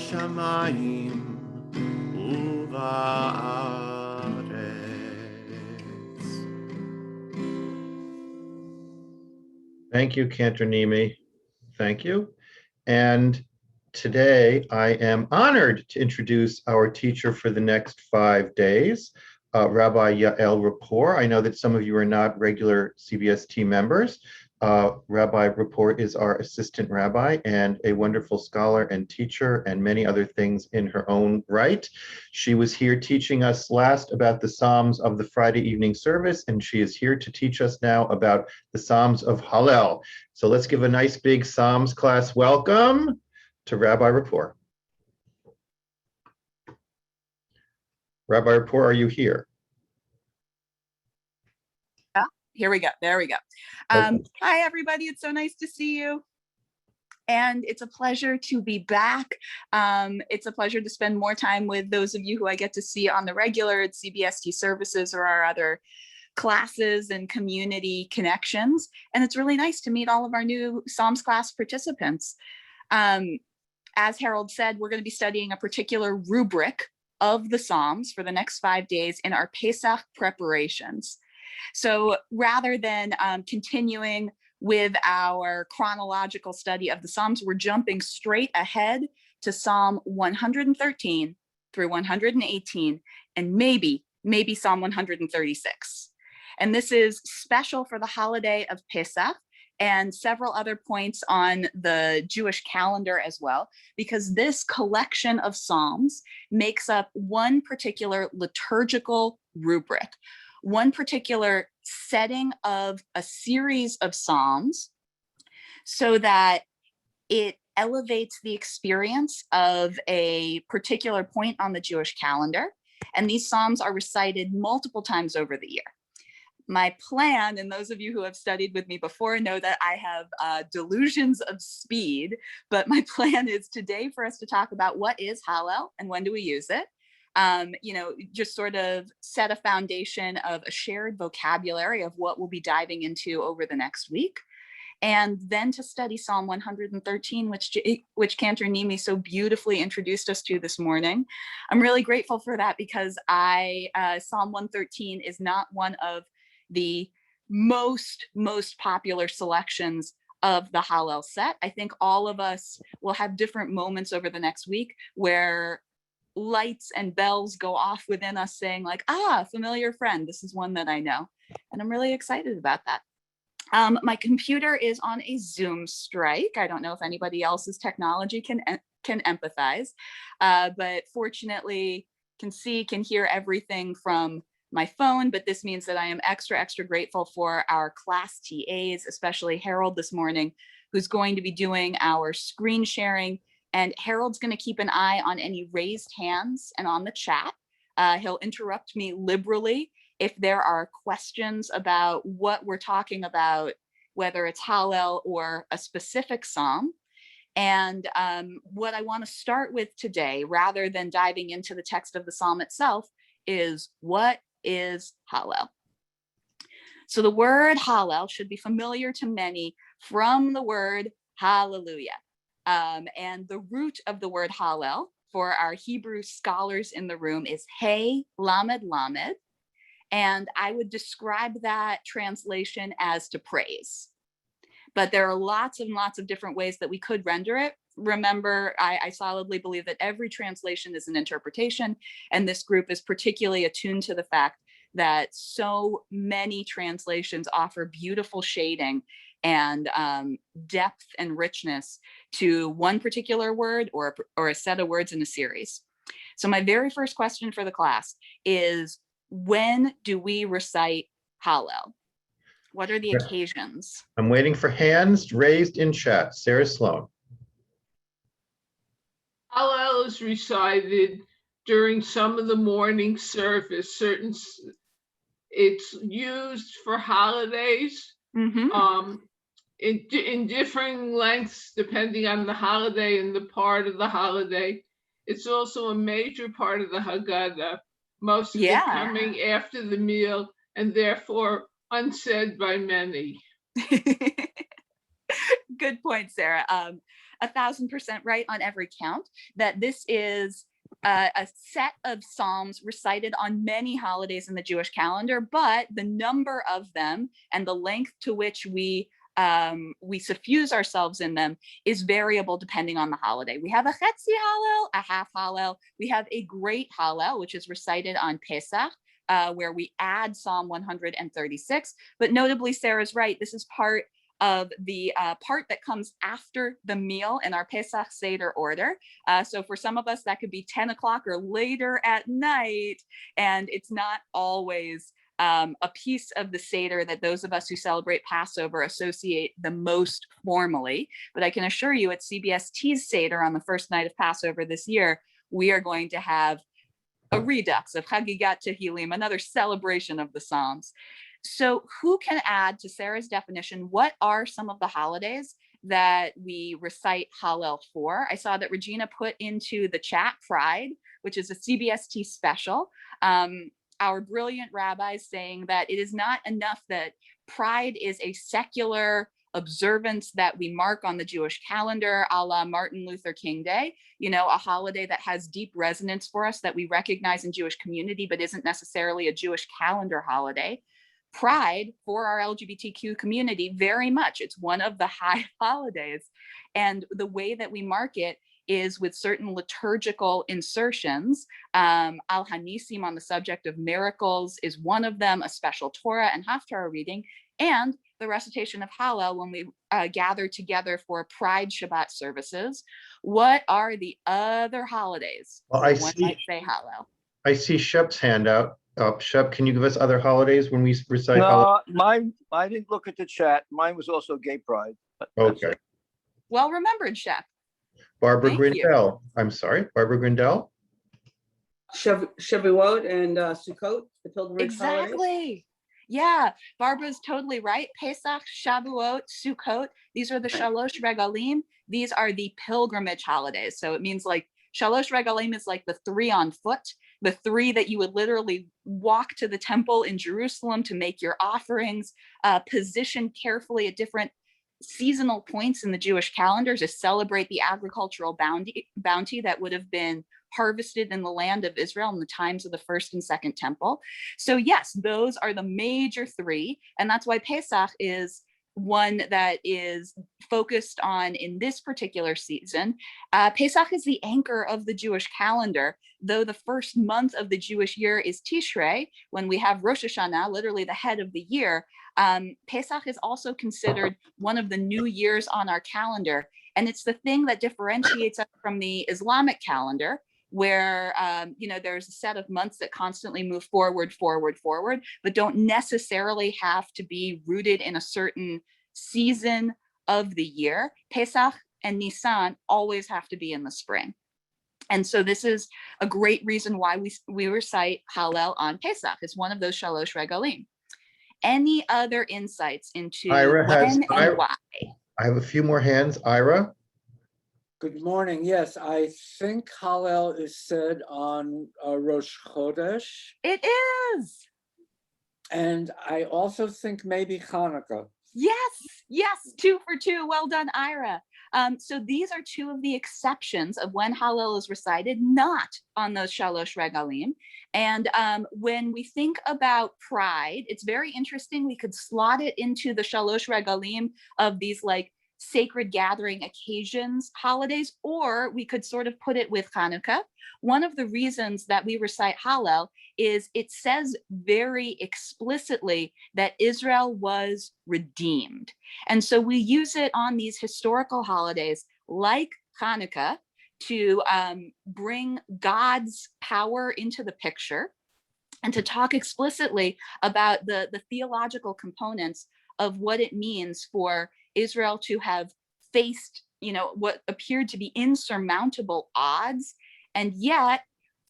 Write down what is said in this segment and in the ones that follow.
בשמיים ובארץ. Thank you, Cantor Nimi. Thank you. And today I am honored to introduce our teacher for the next 5 days, Rabbi Yael Rapport. I know that some of you are not regular CBST members. Rabbi Rapport is our assistant rabbi and a wonderful scholar and teacher and many other things in her own right. She was here teaching us last about the Psalms of the Friday evening service, and she is here to teach us now about the Psalms of Hallel. So let's give a nice big Psalms class welcome to Rabbi Rapport. Rabbi Rapport, are you here? Here we go. There we go. Okay. Hi, everybody. It's so nice to see you. And it's a pleasure to be back. It's a pleasure to spend more time with those of you who I get to see on the regular at CBST services or our other classes and community connections. And it's really nice to meet all of our new Psalms class participants. As Harold said, we're going to be studying a particular rubric of the Psalms for the next 5 days in our Pesach preparations. So rather than continuing with our chronological study of the Psalms, we're jumping straight ahead to Psalm 113 through 118, and maybe Psalm 136. And this is special for the holiday of Pesach and several other points on the Jewish calendar as well, because this collection of Psalms makes up one particular liturgical rubric, one particular setting of a series of Psalms, so that it elevates the experience of a particular point on the Jewish calendar. And these Psalms are recited multiple times over the year. My plan, and those of you who have studied with me before know that I have delusions of speed, but my plan is today for us to talk about what is Hallel and when do we use it. Just sort of set a foundation of a shared vocabulary of what we'll be diving into over the next week. And then to study Psalm 113, which Cantor Nimi so beautifully introduced us to this morning. I'm really grateful for that because Psalm 113 is not one of the most popular selections of the Hallel set. I think all of us will have different moments over the next week where lights and bells go off within us saying like, familiar friend, this is one that I know. And I'm really excited about that. My computer is on a Zoom strike. I don't know if anybody else's technology can empathize, but fortunately can hear everything from my phone. But this means that I am extra grateful for our class TAs, especially Harold this morning, who's going to be doing our screen sharing. And Harold's going to keep an eye on any raised hands and on the chat. He'll interrupt me liberally if there are questions about what we're talking about, whether it's Hallel or a specific psalm. And what I want to start with today, rather than diving into the text of the psalm itself, is what is Hallel? So the word Hallel should be familiar to many from the word hallelujah. And the root of the word Hallel for our Hebrew scholars in the room is Hey Lamed Lamed. And I would describe that translation as to praise. But there are lots and lots of different ways that we could render it. Remember, I solidly believe that every translation is an interpretation, and this group is particularly attuned to the fact that so many translations offer beautiful shading and depth and richness to one particular word or a set of words in a series. So my very first question for the class is, when do we recite Hallel? What are the occasions? I'm waiting for hands raised in chat. Sarah Sloan. Hallel is recited during some of the morning service. It's used for holidays. Mm-hmm. In differing lengths depending on the holiday and the part of the holiday. It's also a major part of the Haggadah, most of it coming after the meal and therefore unsaid by many. Good point, Sarah. 1,000% right on every count, that this is a set of psalms recited on many holidays in the Jewish calendar, but the number of them and the length to which we suffuse ourselves in them is variable depending on the holiday. We have a Chetzi Hallel, a half Hallel. We have a great Hallel, which is recited on Pesach, where we add Psalm 136. But notably, Sarah's right. This is part of the part that comes after the meal in our Pesach Seder order. So for some of us, that could be 10 o'clock or later at night. And it's not always a piece of the Seder that those of us who celebrate Passover associate the most formally. But I can assure you at CBST's Seder on the first night of Passover this year, we are going to have a redux of Chagigat Tehillim, another celebration of the Psalms. So who can add to Sarah's definition? What are some of the holidays that we recite Hallel for? I saw that Regina put into the chat Pride, which is a CBST special. Our brilliant rabbis saying that it is not enough that Pride is a secular observance that we mark on the Jewish calendar, a la Martin Luther King Day, a holiday that has deep resonance for us that we recognize in Jewish community, but isn't necessarily a Jewish calendar holiday. Pride for our LGBTQ community, very much. It's one of the high holidays. And the way that we mark it is with certain liturgical insertions. Al-Hanisim on the subject of miracles is one of them, a special Torah and Haftarah reading, and the recitation of Hallel when we gather together for Pride Shabbat services. What are the other holidays? Well, one might say Hallel. I see Shep's hand out. Shep, can you give us other holidays when we recite Hallel? Mine, I didn't look at the chat. Mine was also Gay Pride. Okay. Well remembered, Shep. Barbara Grindell. I'm sorry, Barbara Grindell. Shavuot and Sukkot, the pilgrimage Exactly. holidays. Yeah, Barbara's totally right. Pesach, Shavuot, Sukkot, these are the Shalosh Regalim. These are the pilgrimage holidays. So it means like Shalosh Regalim is like the 3 on foot, the 3 that you would literally walk to the temple in Jerusalem to make your offerings, positioned carefully at different seasonal points in the Jewish calendar to celebrate the agricultural bounty that would have been harvested in the land of Israel in the times of the first and second temple. So yes, those are the major 3. And that's why Pesach is one that is focused on in this particular season. Pesach is the anchor of the Jewish calendar, though the first month of the Jewish year is Tishrei, when we have Rosh Hashanah, literally the head of the year. Pesach is also considered one of the new years on our calendar. And it's the thing that differentiates us from the Islamic calendar, where there's a set of months that constantly move forward, but don't necessarily have to be rooted in a certain season of the year. Pesach and Nisan always have to be in the spring. And so this is a great reason why we recite Hallel on Pesach. It's one of those Shalosh Regalim. Any other insights into when and why? I have a few more hands. Ira? Good morning. Yes, I think Hallel is said on Rosh Chodesh. It is. And I also think maybe Hanukkah. Yes, 2 for 2. Well done, Ira. So these are 2 of the exceptions of when Hallel is recited, not on those Shalosh Regalim. And when we think about Pride, it's very interesting. We could slot it into the Shalosh Regalim of these like sacred gathering occasions, holidays, or we could sort of put it with Hanukkah. One of the reasons that we recite Hallel is it says very explicitly that Israel was redeemed. And so we use it on these historical holidays like Hanukkah to bring God's power into the picture and to talk explicitly about the theological components of what it means for Israel to have faced, what appeared to be insurmountable odds, and yet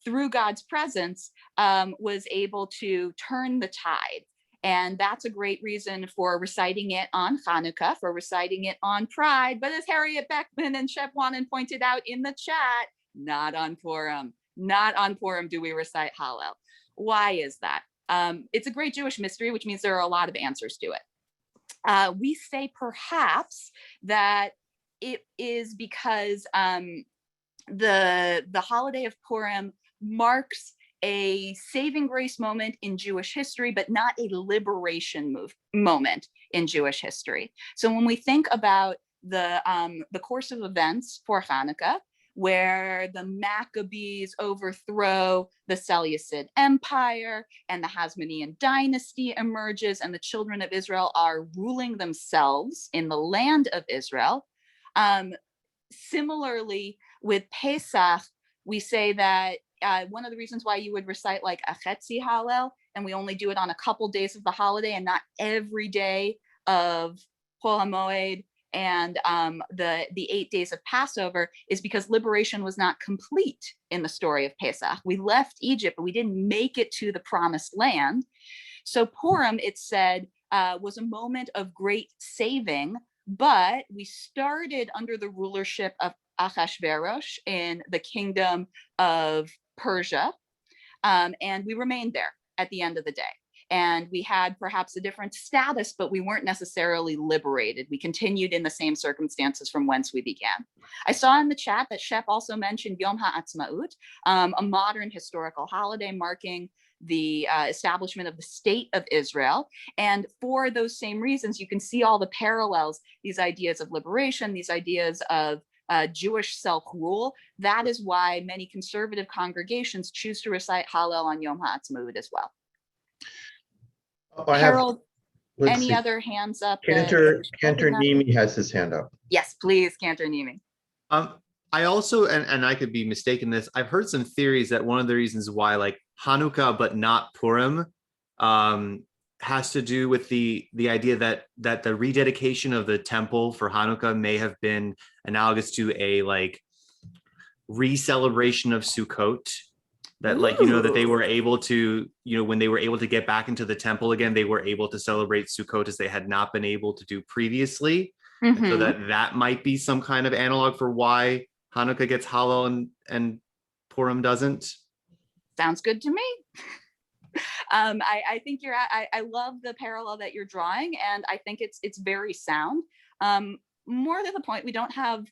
through God's presence was able to turn the tide. And that's a great reason for reciting it on Hanukkah, for reciting it on Pride. But as Harriet Beckman and Shep Wannen pointed out in the chat, not on Purim. Not on Purim do we recite Hallel. Why is that? It's a great Jewish mystery, which means there are a lot of answers to it. we say perhaps that it is because the holiday of Purim marks a saving grace moment in Jewish history, but not a liberation moment in Jewish history. So when we think about the course of events for Hanukkah, where the Maccabees overthrow the Seleucid Empire and the Hasmonean dynasty emerges and the children of Israel are ruling themselves in the land of Israel. Similarly, with Pesach, we say that one of the reasons why you would recite like a Chetzi Hallel, and we only do it on a couple days of the holiday and not every day of Chol HaMoed and the 8 days of Passover, is because liberation was not complete in the story of Pesach. We left Egypt, but we didn't make it to the promised land. So Purim, it's said, was a moment of great saving, but we started under the rulership of Achashverosh in the kingdom of Persia, and we remained there at the end of the day. And we had perhaps a different status, but we weren't necessarily liberated. We continued in the same circumstances from whence we began. I saw in the chat that Shep also mentioned Yomhatsmaut, a modern historical holiday marking the establishment of the state of Israel. And for those same reasons, you can see all the parallels, these ideas of liberation, these ideas of Jewish self-rule. That is why many conservative congregations choose to recite Hallel on Yom HaAtzmaut as well. Harold, any other hands up? Cantor Nimi has his hand up. Yes, please, Cantor Nimi. I also, and I could be mistaken this, I've heard some theories that one of the reasons why like Hanukkah but not Purim has to do with the idea that the rededication of the temple for Hanukkah may have been analogous to a like re-celebration of Sukkot. That like, you know, that they were able to, you know, when they were able to get back into the temple again, they were able to celebrate Sukkot as they had not been able to do previously. Mm-hmm. So that might be some kind of analog for why Hanukkah gets Hallel and Purim doesn't. Sounds good to me. I think I love the parallel that you're drawing, and I think it's very sound. More to the point, we don't have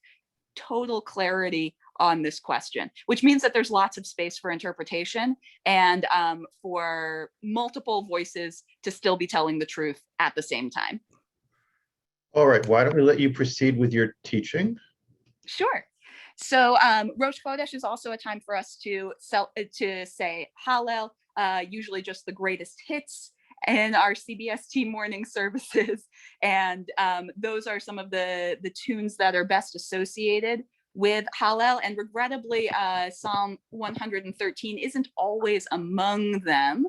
total clarity on this question, which means that there's lots of space for interpretation and for multiple voices to still be telling the truth at the same time. All right, why don't we let you proceed with your teaching? Sure. So Rosh Chodesh is also a time for us to say Hallel, usually just the greatest hits in our CBST morning services. And those are some of the tunes that are best associated with Hallel. And regrettably, Psalm 113 isn't always among them.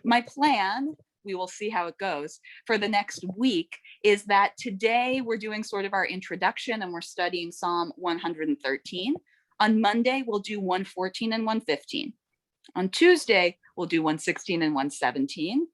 My plan, we will see how it goes, for the next week is that today we're doing sort of our introduction and we're studying Psalm 113. On Monday, we'll do 114 and 115. On Tuesday, we'll do 116 and 117.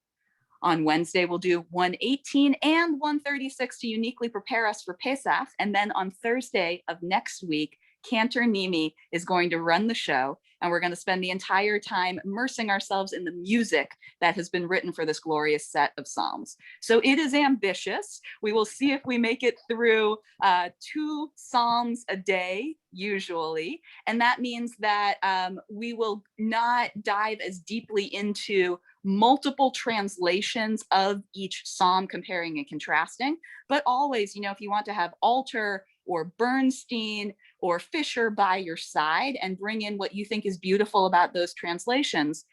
On Wednesday, we'll do 118 and 136 to uniquely prepare us for Pesach. And then on Thursday of next week, Cantor Nimi is going to run the show, and we're going to spend the entire time immersing ourselves in the music that has been written for this glorious set of Psalms. So it is ambitious. We will see if we make it through 2 Psalms a day, usually. And that means that we will not dive as deeply into multiple translations of each Psalm, comparing and contrasting, but always, you know, if you want to have Alter or Bernstein or Fisher by your side and bring in what you think is beautiful about those translations,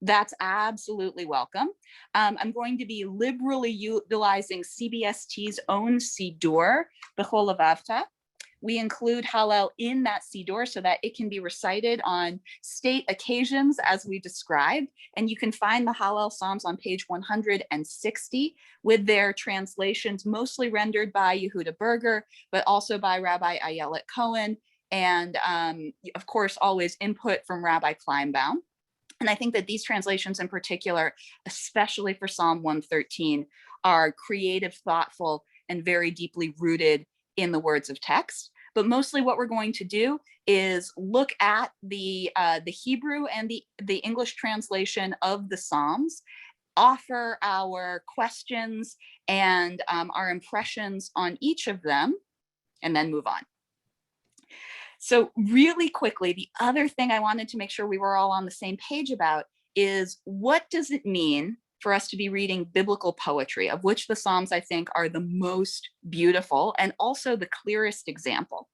that's absolutely welcome. I'm going to be liberally utilizing CBST's own Siddur, B'chol Levavta. We include Hallel in that Siddur so that it can be recited on state occasions as we described. And you can find the Hallel Psalms on page 160 with their translations mostly rendered by Yehuda Berger, but also by Rabbi Ayelet Cohen. And of course, always input from Rabbi Kleinbaum. And I think that these translations in particular, especially for Psalm 113, are creative, thoughtful, and very deeply rooted in the words of text. But mostly what we're going to do is look at the Hebrew and the English translation of the Psalms offer our questions and our impressions on each of them, and then move on. So really quickly, the other thing I wanted to make sure we were all on the same page about is, what does it mean for us to be reading biblical poetry, of which the Psalms, I think, are the most beautiful and also the clearest example.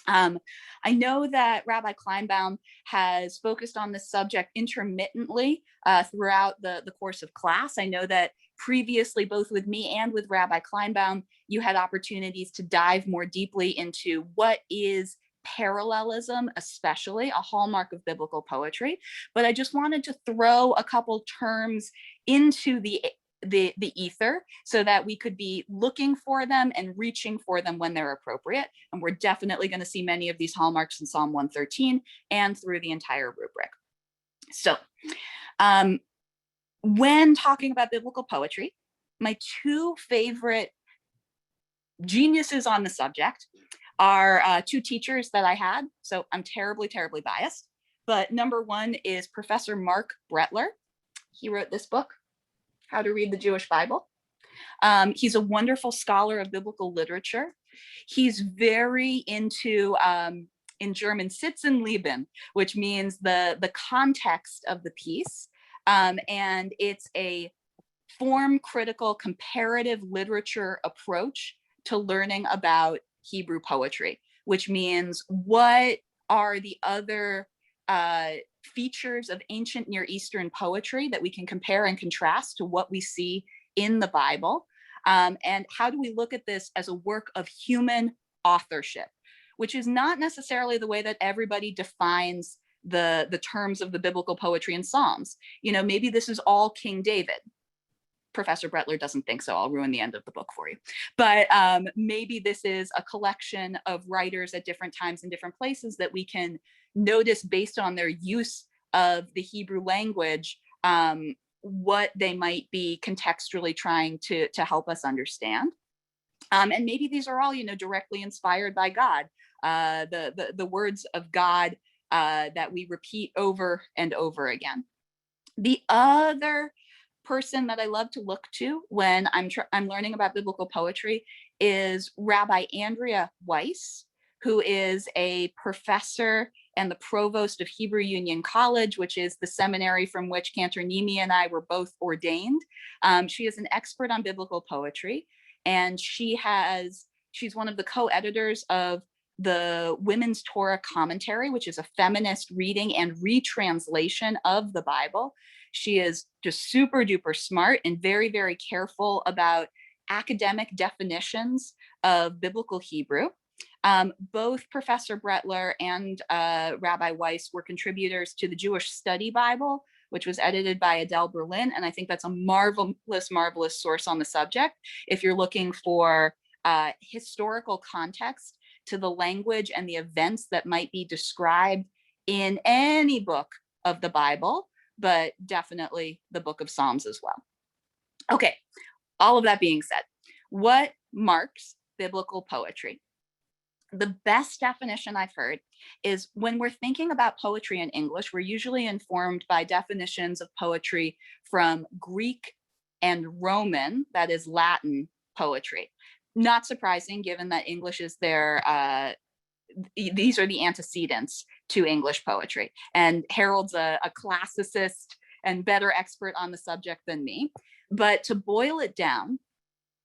I know that Rabbi Kleinbaum has focused on this subject intermittently throughout the course of class. I know that previously, both with me and with Rabbi Kleinbaum, you had opportunities to dive more deeply into what is parallelism, especially a hallmark of biblical poetry. But I just wanted to throw a couple terms into the ether so that we could be looking for them and reaching for them when they're appropriate. And we're definitely going to see many of these hallmarks in Psalm 113 and through the entire rubric. So when talking about biblical poetry, my two favorite geniuses on the subject are two teachers that I had. So I'm terribly, terribly biased. But number one is Professor Mark Brettler. He wrote this book, How to Read the Jewish Bible. He's a wonderful scholar of biblical literature. He's very into, in German, Sitzenleben, which means the context of the piece. And it's a form critical comparative literature approach to learning about Hebrew poetry, which means what are the other features of ancient Near Eastern poetry that we can compare and contrast to what we see in the Bible, and how do we look at this as a work of human authorship, which is not necessarily the way that everybody defines the terms of the biblical poetry and Psalms. You know, maybe this is all King David. Professor Brettler doesn't think so. I'll ruin the end of the book for you. But maybe this is a collection of writers at different times in different places that we can notice based on their use of the Hebrew language, what they might be contextually trying to help us understand. And maybe these are all, you know, directly inspired by God, the words of God that we repeat over and over again. The other person that I love to look to when I'm learning about biblical poetry is Rabbi Andrea Weiss, who is a professor and the provost of Hebrew Union College, which is the seminary from which Cantor Nimi and I were both ordained. She is an expert on biblical poetry, and she's one of the co-editors of the Women's Torah Commentary, which is a feminist reading and retranslation of the Bible. She is just super duper smart and very, very careful about academic definitions of biblical Hebrew. Both Professor Brettler and Rabbi Weiss were contributors to the Jewish Study Bible, which was edited by Adele Berlin. And I think that's a marvelous, marvelous source on the subject if you're looking for historical context to the language and the events that might be described in any book of the Bible, but definitely the book of Psalms as well. Okay, all of that being said, what marks biblical poetry? The best definition I've heard is when we're thinking about poetry in English, we're usually informed by definitions of poetry from Greek and Roman, that is Latin poetry. Not surprising, given that English is these are the antecedents to English poetry. And Harold's a classicist and better expert on the subject than me. But to boil it down,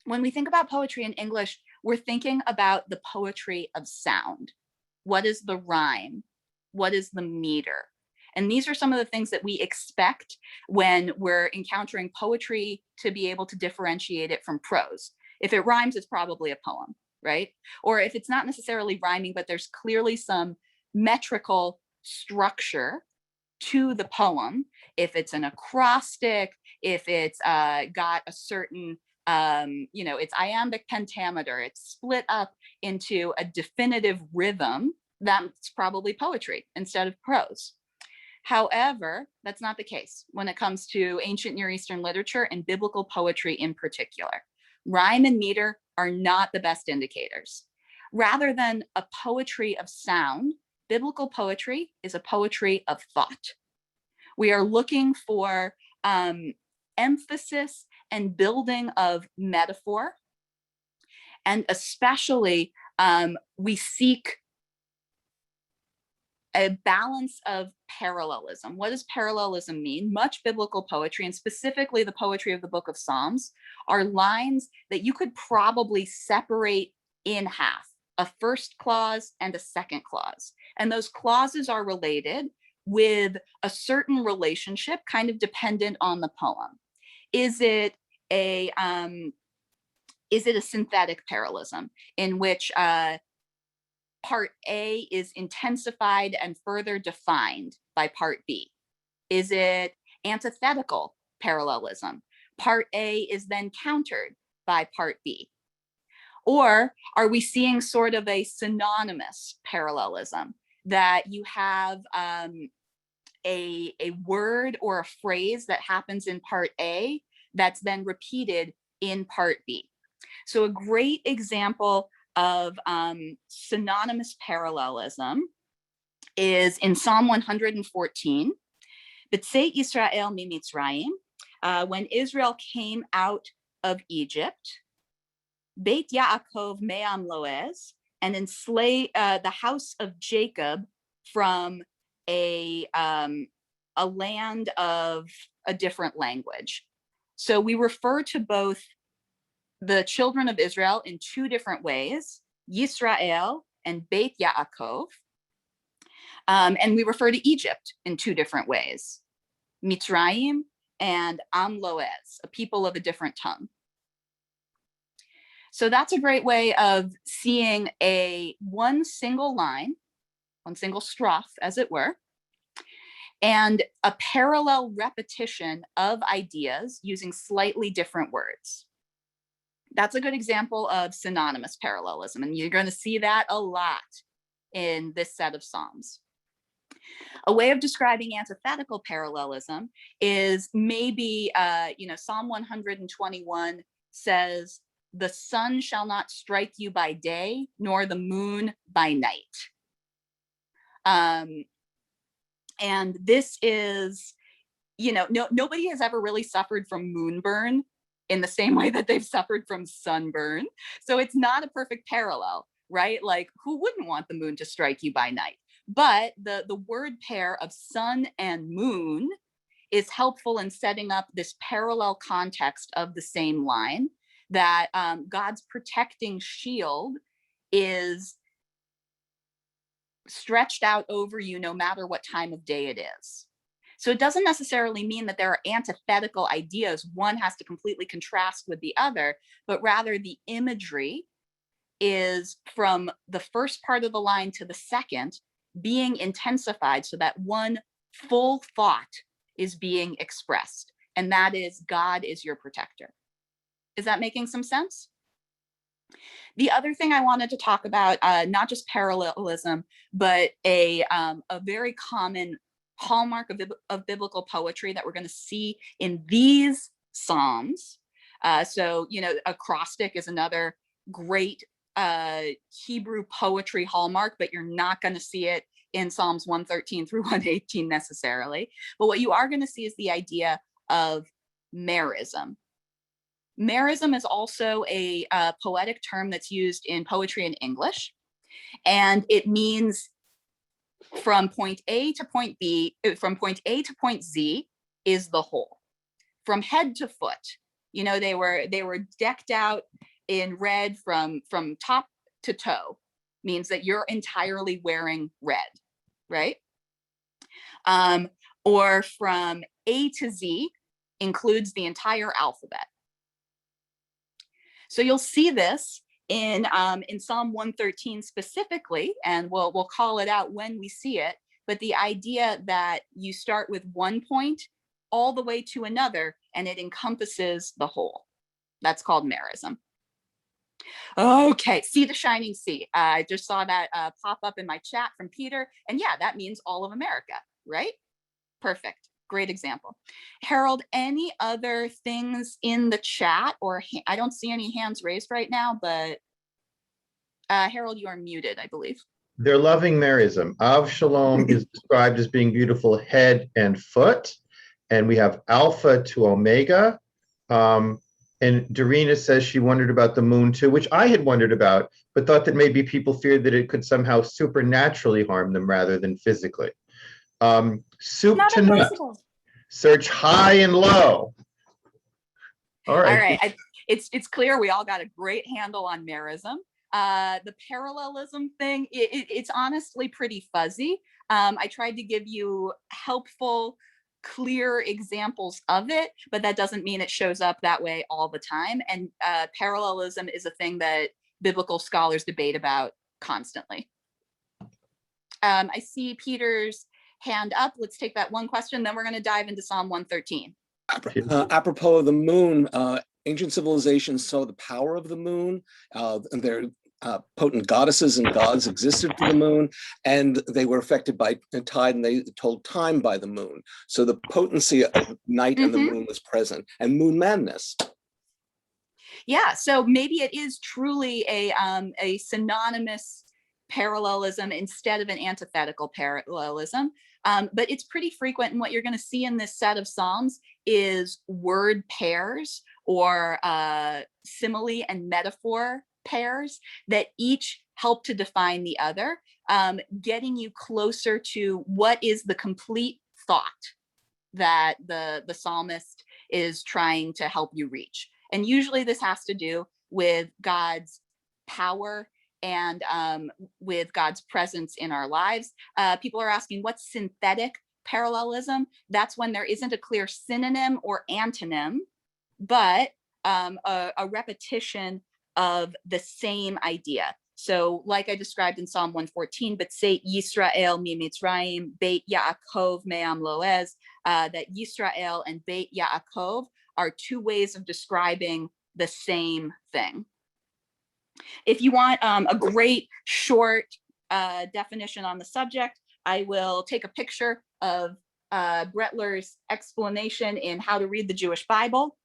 when we think about poetry in English, we're thinking about the poetry of sound. What is the rhyme? What is the meter? And these are some of the things that we expect when we're encountering poetry to be able to differentiate it from prose. If it rhymes, it's probably a poem, right? Or if it's not necessarily rhyming, but there's clearly some metrical structure to the poem, if it's an acrostic, if it's got a certain, it's iambic pentameter, it's split up into a definitive rhythm, that's probably poetry instead of prose. However, that's not the case when it comes to ancient Near Eastern literature and biblical poetry in particular. Rhyme and meter are not the best indicators. Rather than a poetry of sound, biblical poetry is a poetry of thought. We are looking for emphasis and building of metaphor. And especially, we seek a balance of parallelism. What does parallelism mean? Much biblical poetry, and specifically the poetry of the book of Psalms, are lines that you could probably separate in half, a first clause and a second clause. And those clauses are related with a certain relationship, kind of dependent on the poem. Is it a synthetic parallelism in which part A is intensified and further defined by part B? Is it antithetical parallelism? Part A is then countered by part B. Or are we seeing sort of a synonymous parallelism, that you have a word or a phrase that happens in part A that's then repeated in part B? So a great example of synonymous parallelism is in Psalm 114, B'tzei Yisrael mi Mitzrayim, when Israel came out of Egypt, Beit Yaakov me'am loez, and enslaved the house of Jacob from a land of a different language. So we refer to both the children of Israel in two different ways, Yisrael and Beit Yaakov. And we refer to Egypt in two different ways, Mitzrayim and Am Loez, a people of a different tongue. So that's a great way of seeing one single line, one single strophe, as it were, and a parallel repetition of ideas using slightly different words. That's a good example of synonymous parallelism, and you're going to see that a lot in this set of Psalms. A way of describing antithetical parallelism is maybe, Psalm 121 says, "The sun shall not strike you by day, nor the moon by night." And this is, nobody has ever really suffered from moonburn in the same way that they've suffered from sunburn. So it's not a perfect parallel, right? Like, who wouldn't want the moon to strike you by night? But the word pair of sun and moon is helpful in setting up this parallel context of the same line, that God's protecting shield is stretched out over you no matter what time of day it is. So it doesn't necessarily mean that there are antithetical ideas. One has to completely contrast with the other, but rather the imagery is from the first part of the line to the second being intensified so that one full thought is being expressed. And that is, God is your protector. Is that making some sense? The other thing I wanted to talk about, not just parallelism, but a very common hallmark of biblical poetry that we're going to see in these Psalms. Acrostic is another great Hebrew poetry hallmark, but you're not going to see it in Psalms 113 through 118 necessarily. But what you are going to see is the idea of merism. Merism is also a poetic term that's used in poetry in English, and it means from point A to point B, from point A to point Z is the whole, from head to foot. They were decked out in red from top to toe, means that you're entirely wearing red, right? Or from A to Z includes the entire alphabet. So you'll see this in Psalm 113 specifically, and we'll call it out when we see it, but the idea that you start with one point all the way to another, and it encompasses the whole. That's called merism. Okay, see the shining sea. I just saw that pop up in my chat from Peter, and yeah, that means all of America, right? Perfect. Great example. Harold, any other things in the chat? Or I don't see any hands raised right now, but Harold, you are muted, I believe. They're loving merism. Av Shalom is described as being beautiful head and foot, and we have alpha to omega. And Darina says she wondered about the moon too, which I had wondered about, but thought that maybe people feared that it could somehow supernaturally harm them rather than physically. Soup Not to nut. invisible. Search high and low. All right. All right. It's clear we all got a great handle on merism. The parallelism thing, it's honestly pretty fuzzy. I tried to give you helpful, clear examples of it, but that doesn't mean it shows up that way all the time. And parallelism is a thing that biblical scholars debate about constantly. I see Peter's hand up. Let's take that one question, then we're going to dive into Psalm 113. Apropos of the moon, ancient civilizations saw the power of the moon. Their potent goddesses and gods existed for the moon, and they were affected by tide, and they told time by the moon. So the potency of night and the moon was present, and moon madness. Yeah, so maybe it is truly a synonymous parallelism instead of an antithetical parallelism. But it's pretty frequent, and what you're going to see in this set of Psalms is word pairs or simile and metaphor pairs that each help to define the other, getting you closer to what is the complete thought that the psalmist is trying to help you reach. And usually this has to do with God's power and with God's presence in our lives. People are asking, what's synthetic parallelism? That's when there isn't a clear synonym or antonym, but a repetition of the same idea. So like I described in Psalm 114, but say Yisrael mi Mitzrayim, Beit Yaakov me'am loez, that Yisrael and Beit Yaakov are two ways of describing the same thing. If you want a great short definition on the subject, I will take a picture of Brettler's explanation in How to Read the Jewish Bible.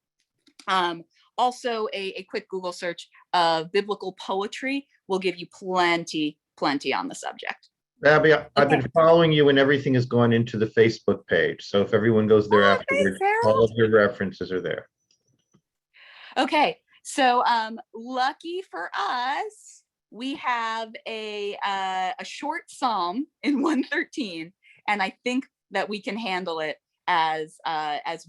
Also, a quick Google search of biblical poetry will give you plenty on the subject. Rabbi, I've been following you and everything has gone into the Facebook page. So if everyone goes there afterwards, all of your references are there. Okay, so lucky for us, we have a short psalm in 113, and I think that we can handle it as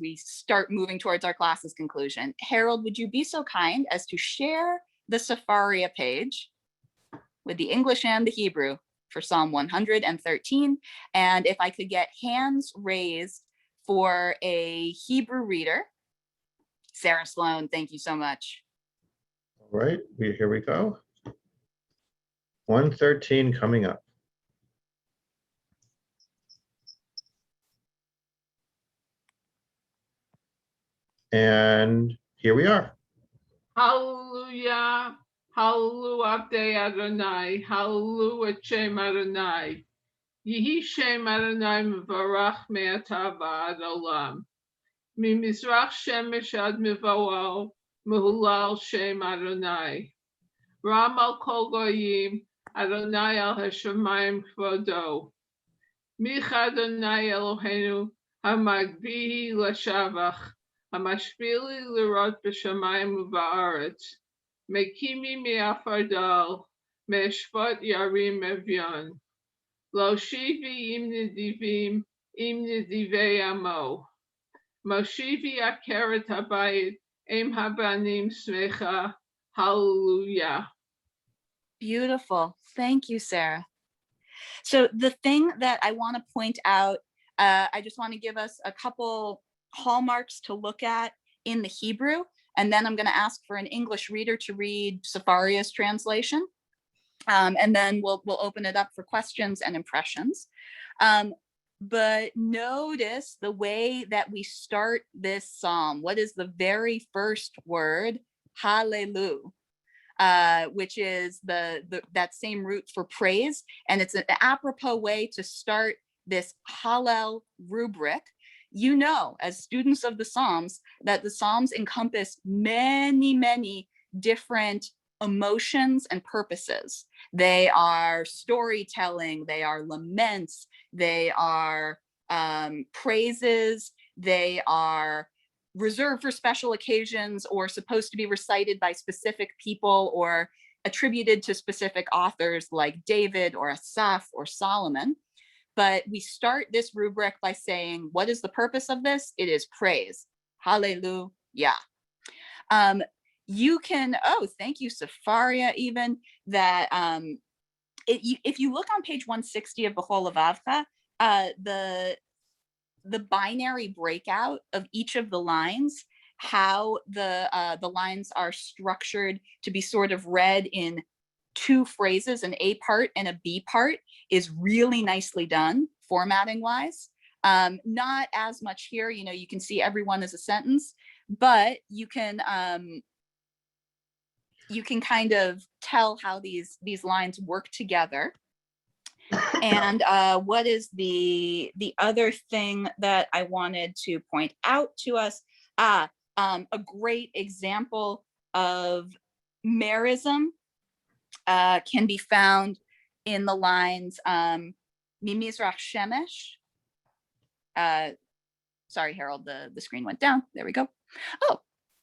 we start moving towards our class's conclusion. Harold, would you be so kind as to share the Sepharia page with the English and the Hebrew for Psalm 113? And if I could get hands raised for a Hebrew reader. Sarah Sloan, thank you so much. All right, here we go. 113 coming up. And here we are. Hallelujah. Hallelujah Abdei Adonai. Hallelujah Shem Adonai. Yehi Shem Adonai Mevarach me'ata va'ad olam. Mimizrach shemesh ad mivoah mehulal Shem Adonai. Ram al kol goyim Adonai al hashamayim kvodo. Mich Adonai Eloheinu hamagbihi l'shavach. Hamashpili l'rot b'shamayim u'ba'aretz. Mekimi mi'afardal, me'eshvot yarim evyon. Lo shivi im nedivei amo. Moshivi akeret habayit, em habanim smecha. Hallelujah. Beautiful. Thank you, Sarah. So the thing that I want to point out, I just want to give us a couple hallmarks to look at in the Hebrew, and then I'm going to ask for an English reader to read Sepharia's translation, and then we'll open it up for questions and impressions. But notice the way that we start this psalm. What is the very first word? Hallelujah. Which is that same root for praise, and it's an apropos way to start this Hallel rubric. You know, as students of the Psalms, that the Psalms encompass many different emotions and purposes. They are storytelling, they are laments, they are praises, They are reserved for special occasions or supposed to be recited by specific people or attributed to specific authors like David or Asaph or Solomon. But we start this rubric by saying, what is the purpose of this? It is praise. Hallelujah. You can, oh, thank you, Safaria, even, that if you look on page 160 of Bechol Levavcha, the binary breakout of each of the lines, how the lines are structured to be sort of read in two phrases, an A part and a B part, is really nicely done formatting wise. Not as much here, you know, you can see everyone as a sentence, but you can kind of tell how these lines work together. And what is the other thing that I wanted to point out to us? A great example of merism can be found in the lines Mimizrach Shemesh. Sorry, Harold, the screen went down. There we go. Oh,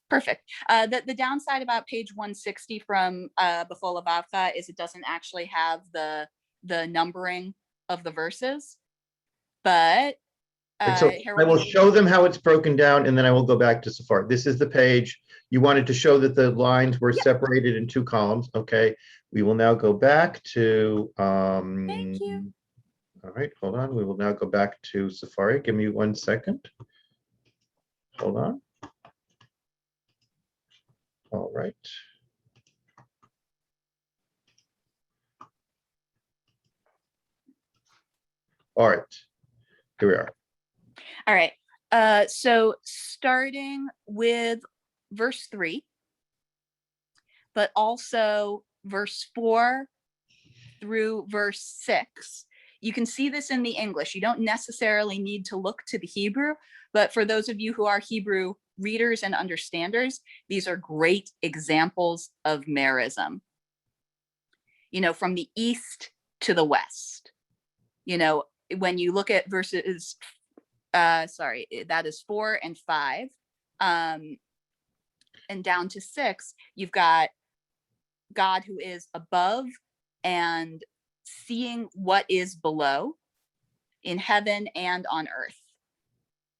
perfect. The downside about page 160 from Bechol Levavcha is it doesn't actually have the numbering of the verses, but so Harold, I will show them how it's broken down, and then I will go back to Safar. This is the page. You wanted to show that the lines were separated in two columns. Okay, we will now go back to thank you. All right, hold on. We will now go back to Safari. Give me 1 second. Hold on. All right. All right, here we are. All right, so starting with verse 3, but also verse 4 through verse 6. You can see this in the English. You don't necessarily need to look to the Hebrew, but for those of you who are Hebrew readers and understanders, these are great examples of merism. You know, from the east to the west. You know, when you look at verses, sorry, that is 4 and 5, and down to 6, you've got God who is above and seeing what is below in heaven and on earth.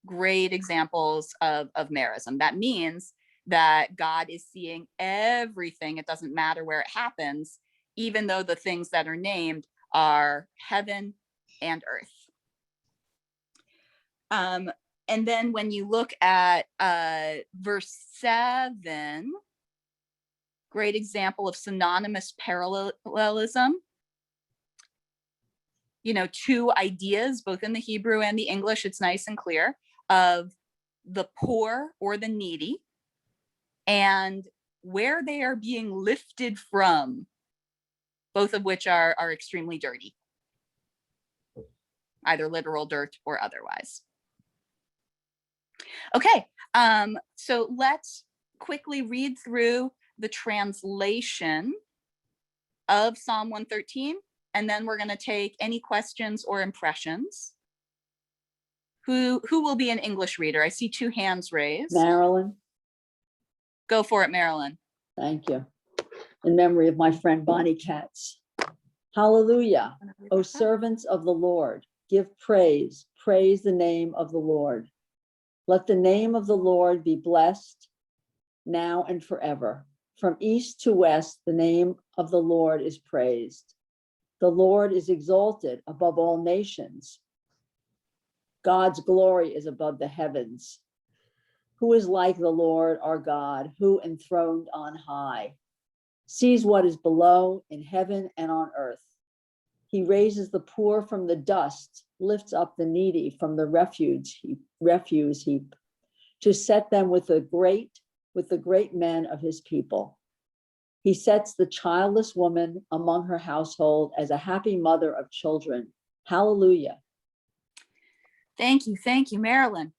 Great examples of merism. That means that God is seeing everything. It doesn't matter where it happens, even though the things that are named are heaven and earth. And then when you look at verse 7, great example of synonymous parallelism. You know, two ideas, both in the Hebrew and the English, it's nice and clear, of the poor or the needy and where they are being lifted from, both of which are extremely dirty, either literal dirt or otherwise. Okay, so let's quickly read through the translation of Psalm 113, and then we're going to take any questions or impressions. Who will be an English reader? I see 2 hands raised. Marilyn. Go for it, Marilyn. Thank you. In memory of my friend Bonnie Katz. Hallelujah, O servants of the Lord, give praise, praise the name of the Lord. Let the name of the Lord be blessed now and forever. From east to west, the name of the Lord is praised. The Lord is exalted above all nations. God's glory is above the heavens. Who is like the Lord our God, who enthroned on high, sees what is below in heaven and on earth. He raises the poor from the dust, lifts up the needy from the refuse heap, to set them with the great men of his people. He sets the childless woman among her household as a happy mother of children. Hallelujah. Thank you, Marilyn.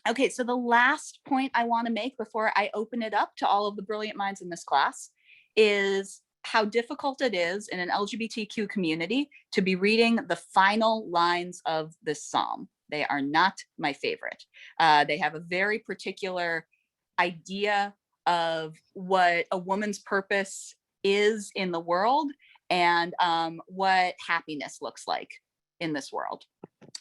Okay, so the last point I want to make before I open it up to all of the brilliant minds in this class is how difficult it is in an LGBTQ community to be reading the final lines of this psalm. They are not my favorite. They have a very particular idea of what a woman's purpose is in the world and what happiness looks like in this world.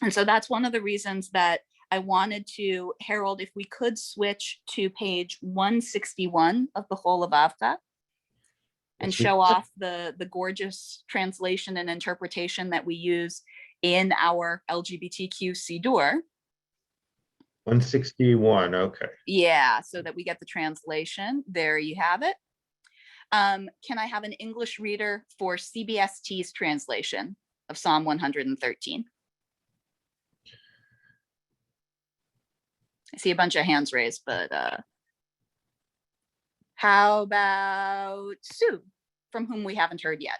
And so that's one of the reasons that I wanted to, Harold, if we could switch to page 161 of the Chol Vavka and show off the gorgeous translation and interpretation that we use in our LGBTQ Siddur. 161, okay. Yeah, so that we get the translation. There you have it. Can I have an English reader for CBST's translation of Psalm 113? I see a bunch of hands raised, but how about Sue, from whom we haven't heard yet?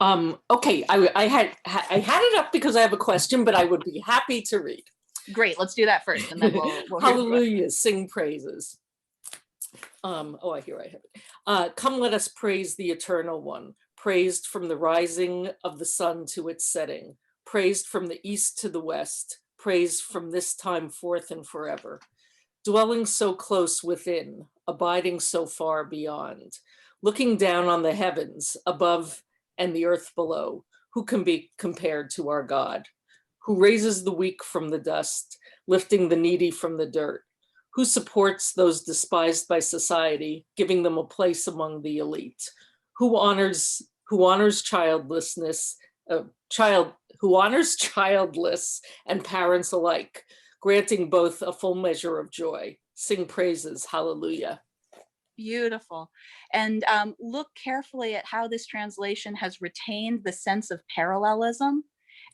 Okay, I had it up because I have a question, but I would be happy to read. Great, let's do that first, and then we'll Hallelujah, sing praises. Here I have it. Come, let us praise the Eternal One, praised from the rising of the sun to its setting, praised from the east to the west, praised from this time forth and forever. Dwelling so close within, abiding so far beyond, looking down on the heavens above and the earth below, who can be compared to our God? Who raises the weak from the dust, lifting the needy from the dirt? Who supports those despised by society, giving them a place among the elite? Who honors childlessness, who honors childless and parents alike, granting both a full measure of joy. Sing praises, hallelujah. Beautiful. And look carefully at how this translation has retained the sense of parallelism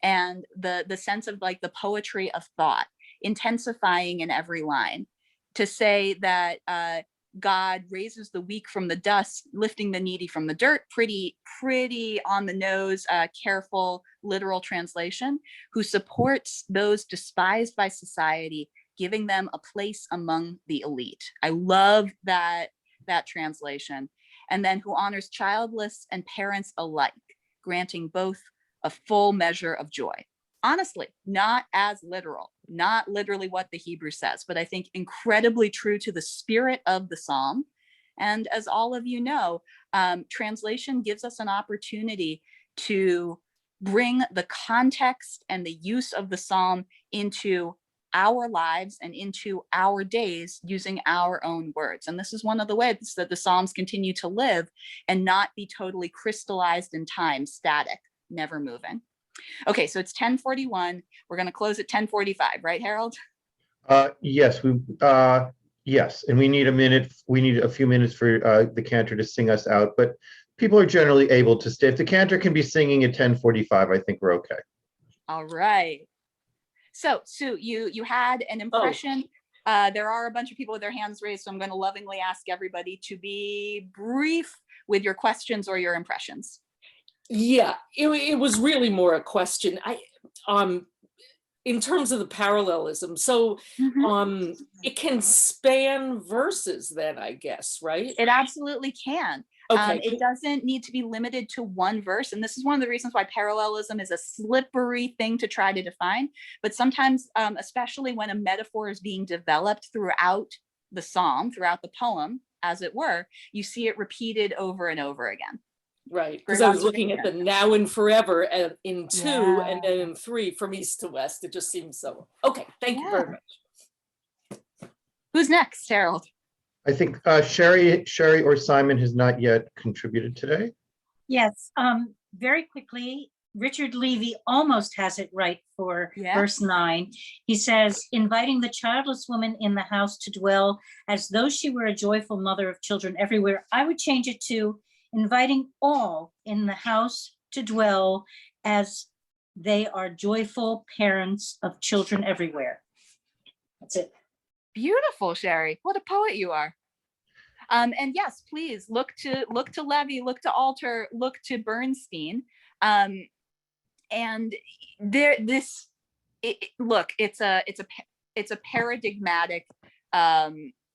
and the sense of like the poetry of thought, intensifying in every line. To say that God raises the weak from the dust, lifting the needy from the dirt, pretty on the nose, careful, literal translation, who supports those despised by society, giving them a place among the elite. I love that translation. And then who honors childless and parents alike, granting both a full measure of joy. Honestly, not as literal, not literally what the Hebrew says, but I think incredibly true to the spirit of the Psalm. And as all of you know, translation gives us an opportunity to bring the context and the use of the Psalm into our lives and into our days using our own words. And this is one of the ways that the Psalms continue to live and not be totally crystallized in time, static, never moving. Okay, so it's 10:41. We're going to close at 10:45, right, Harold? Yes, yes, and we need a minute. We need a few minutes for the cantor to sing us out. But people are generally able to stay. If the cantor can be singing at 10:45, I think we're okay. All right. So Sue, you had an impression. There are a bunch of people with their hands raised, so I'm going to lovingly ask everybody to be brief with your questions or your impressions. Yeah, it was really more a question. In terms of the parallelism, so it can span verses then, I guess, right? It absolutely can. Okay. It doesn't need to be limited to one verse. And this is one of the reasons why parallelism is a slippery thing to try to define. But sometimes, especially when a metaphor is being developed throughout the psalm, throughout the poem, as it were, you see it repeated over and over again. Right, because I was looking at the now and forever and in 2 and then in 3 from east to west. It just seems so. Okay, thank you very much. Who's next, Harold? I think Sherry or Simon has not yet contributed today. Yes, very quickly, Richard Levy almost has it right for verse 9. He says, inviting the childless woman in the house to dwell as though she were a joyful mother of children everywhere. I would change it to inviting all in the house to dwell as they are joyful parents of children everywhere. That's it. Beautiful, Sherry. What a poet you are. And yes, please look to Levy, look to Alter, look to Bernstein. And there, it's a paradigmatic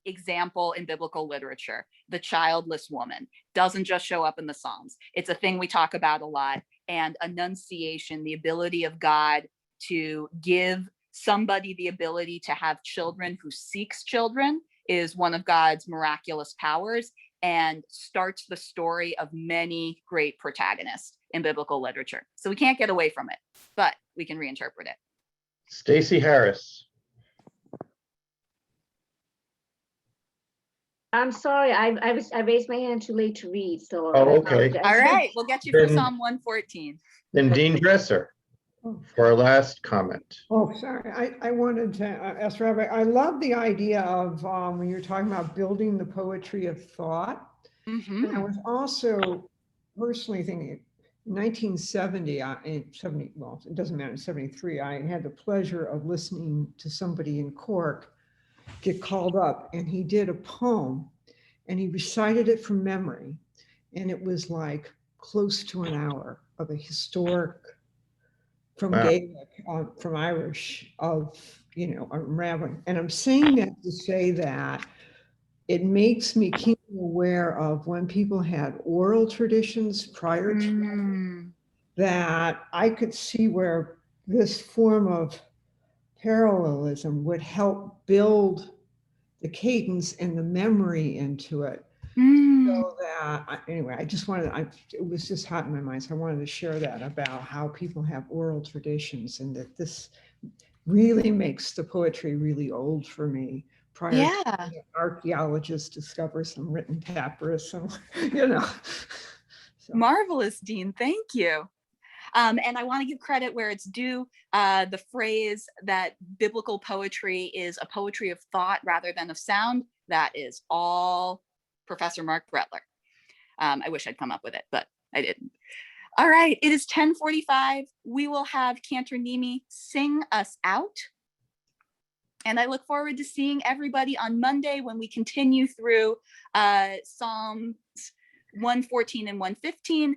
example in biblical literature. The childless woman doesn't just show up in the Psalms. It's a thing we talk about a lot. and annunciation, the ability of God to give somebody the ability to have children who seeks children, is one of God's miraculous powers and starts the story of many great protagonists in biblical literature. So we can't get away from it, but we can reinterpret it. Stacy Harris. I'm sorry, I raised my hand too late to read, so. Oh, I okay. apologize. All right, we'll get you for Then- Psalm 114. Then Dean Dresser for our last comment. Oh, sorry. I wanted to ask Rabbi, I love the idea of when you're talking about building the poetry of thought. And I was also personally thinking in 1970, well, it doesn't matter, 73, I had the pleasure of listening to somebody in Cork get called up, and he did a poem and he recited it from memory. And it was like close to an hour of a historic, from Gaelic, from Irish, of, unraveling. And I'm saying that to say that it makes me keenly aware of when people had oral traditions prior to that, I could see where this form of parallelism would help build the cadence and the memory into it. So that, anyway, I just wanted, it was just hot in my mind. So I wanted to share that about how people have oral traditions, and that this really makes the poetry really old for me. Prior to archaeologists discover some written papyrus, and So. Marvelous, Dean. Thank you. And I want to give credit where it's due. The phrase that biblical poetry is a poetry of thought rather than of sound, that is all Professor Mark Bretler. I wish I'd come up with it, but I didn't. All right, it is 10:45. We will have Cantor Nimi sing us out. And I look forward to seeing everybody on Monday when we continue through Psalms 114 and 115.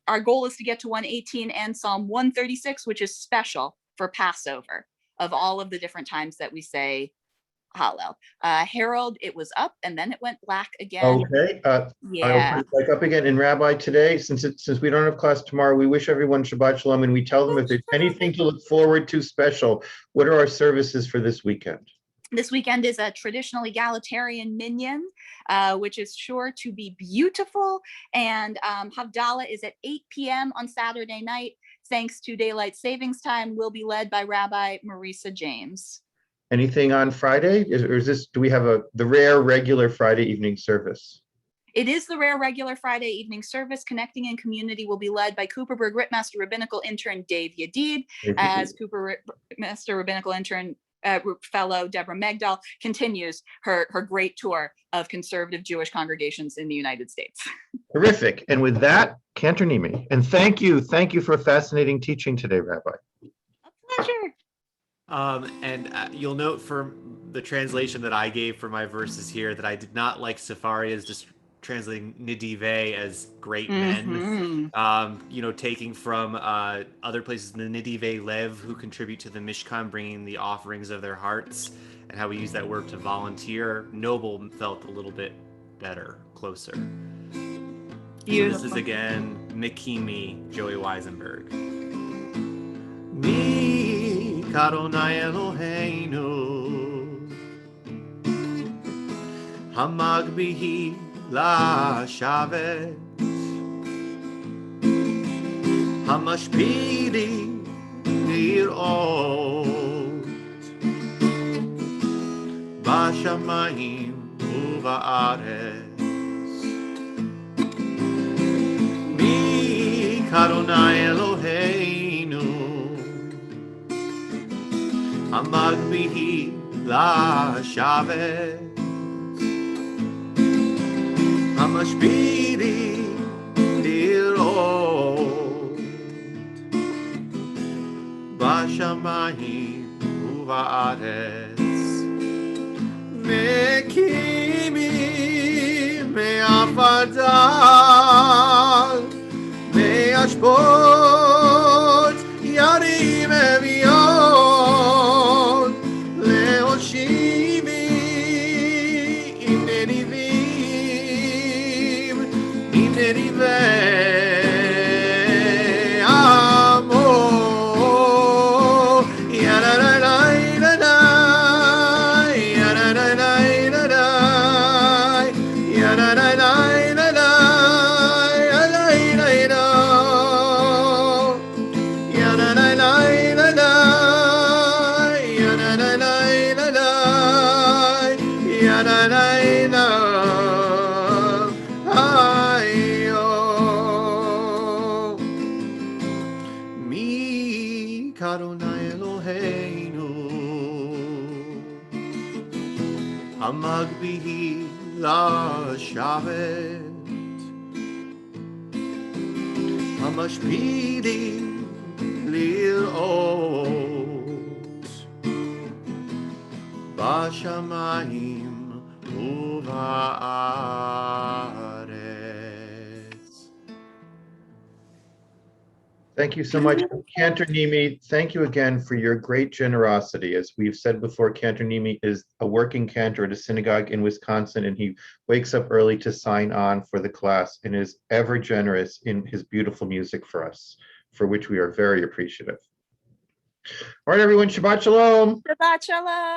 Our goal is to get to 118 and Psalm 136, which is special for Passover, of all of the different times that we say Hallel. Harold, it was up and then it went black again. Okay. I'll put it back up again. And Rabbi, today, since we don't have class tomorrow, we wish everyone Shabbat Shalom, and we tell them if there's anything to look forward to special, what are our services for this weekend? This weekend is a traditional egalitarian minyan, which is sure to be beautiful. And Havdalah is at 8 p.m. on Saturday night. Thanks to daylight savings time, will be led by Rabbi Marisa James. Anything on Friday? Do we have the rare regular Friday evening service? It is the rare regular Friday evening service. Connecting in Community will be led by Cooperburg Rittmaster Rabbinical Intern Dave Yadid, as Cooper Rittmaster Rabbinical Intern fellow Deborah Megdal continues her great tour of conservative Jewish congregations in the United States. Terrific. And with that, Cantor Nimi. And thank you for fascinating teaching today, Rabbi. A pleasure. And you'll note from the translation that I gave for my verses here that I did not like Safaria's just translating Nidivei as great men. Taking from other places, the Nidivei Lev, who contribute to the Mishkan, bringing the offerings of their hearts, and how we use that word to volunteer. Noble felt a little bit better, closer. Beautiful. So this is again Mikimi, Joey Weisenberg. Adonai Eloheinu Hamagbihi LaShavet Hamashpili Nirot Bashamayim Uvaaretz Mi Adonai Eloheinu Hamagbihi LaShavet Hamashpili Nirot Bashamayim Uvaaretz Mekimi Me'afadal Me'ashbot Yarim Evion Le'oshivi Im Nerivim Im Nerivei המגביה לשבת, המשפילים לראות בשמיים ובארץ. Thank you so much, Cantor Nimi. Thank you again for your great generosity. As we've said before, Cantor Nimi is a working cantor at a synagogue in Wisconsin, and he wakes up early to sign on for the class and is ever generous in his beautiful music for us, for which we are very appreciative. All right, everyone, Shabbat Shalom. Shabbat Shalom.